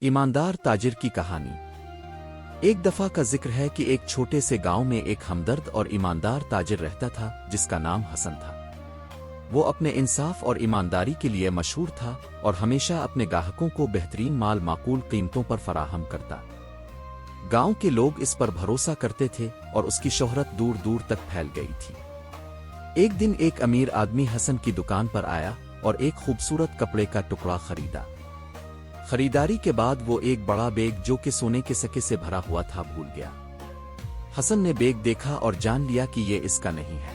ईमानदार ताजिर की कहानी। एक दफा का जिक्र है कि एक छोटे से गांव में एक हमदर्द और ईमानदार ताजिर रहता था जिसका नाम हसन था। वो अपने इंसाफ और ईमानदारी के लिए मशहूर था और हमेशा अपने ग्राहकों को बेहतरीन माल माकूल कीमतों पर फराहम करता। गांव के लोग इस पर भरोसा करते थे और उसकी शोहरत दूर दूर तक फैल गई थी। एक दिन एक अमीर आदमी हसन की दुकान पर आया और एक खूबसूरत कपड़े का टुकड़ा खरीदा। खरीदारी के बाद वो एक बड़ा बैग जो कि सोने के सिक्के से भरा हुआ था भूल गया। हसन ने बैग देखा और जान लिया कि ये इसका नहीं है।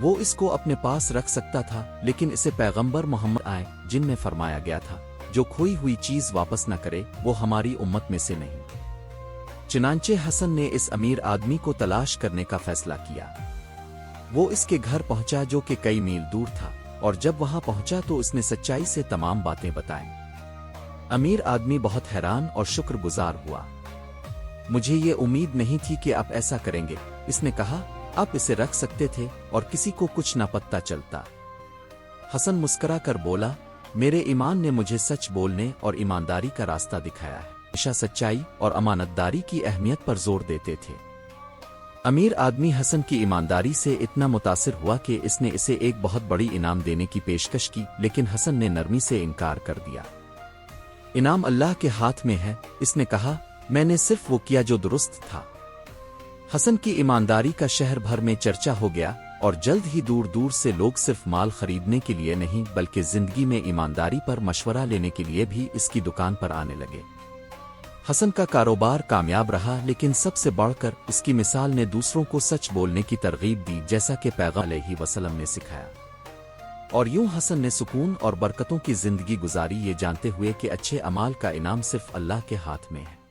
वो इसको अपने पास रख सकता था, लेकिन इसे पैगंबर मोहम्मद आए जिनमें फरमाया गया था, जो खोई हुई चीज वापस न करे वो हमारी उम्मत में से नहीं। चुनांचे हसन ने इस अमीर आदमी को तलाश करने का फैसला किया। वो इसके घर पहुंचा जो कि कई मील दूर था, और जब वहां पहुंचा तो उसने सच्चाई से तमाम बातें बताईं। अमीर आदमी बहुत हैरान और शुक्रगुजार हुआ। मुझे ये उम्मीद नहीं थी कि आप ऐसा करेंगे, इसने कहा। आप इसे रख सकते थे और किसी को कुछ न पता चलता। हसन मुस्करा कर बोला, मेरे ईमान ने मुझे सच बोलने और ईमानदारी का रास्ता दिखाया है। हमेशा सच्चाई और अमानतदारी की अहमियत पर जोर देते थे। अमीर आदमी हसन की ईमानदारी से इतना मुतासिर हुआ कि इसने इसे एक बहुत बड़ी इनाम देने की पेशकश की, लेकिन हसन ने नरमी से इनकार कर दिया। इनाम अल्लाह के हाथ में है, इसने कहा। मैंने सिर्फ वो किया जो दुरुस्त था। हसन की ईमानदारी का शहर भर में चर्चा हो गया और जल्द ही दूर दूर से लोग सिर्फ माल खरीदने के लिए नहीं बल्कि जिंदगी में ईमानदारी पर मशवरा लेने के लिए भी इसकी दुकान पर आने लगे। हसन का कारोबार कामयाब रहा, लेकिन सबसे बढ़कर इसकी मिसाल ने दूसरों को सच बोलने की तरगीब दी, जैसा कि पैगंबर अलैहि वसल्लम ने सिखाया। और यूं हसन ने सुकून और बरकतों की जिंदगी गुजारी, ये जानते हुए कि अच्छे अमाल का इनाम सिर्फ अल्लाह के हाथ में है।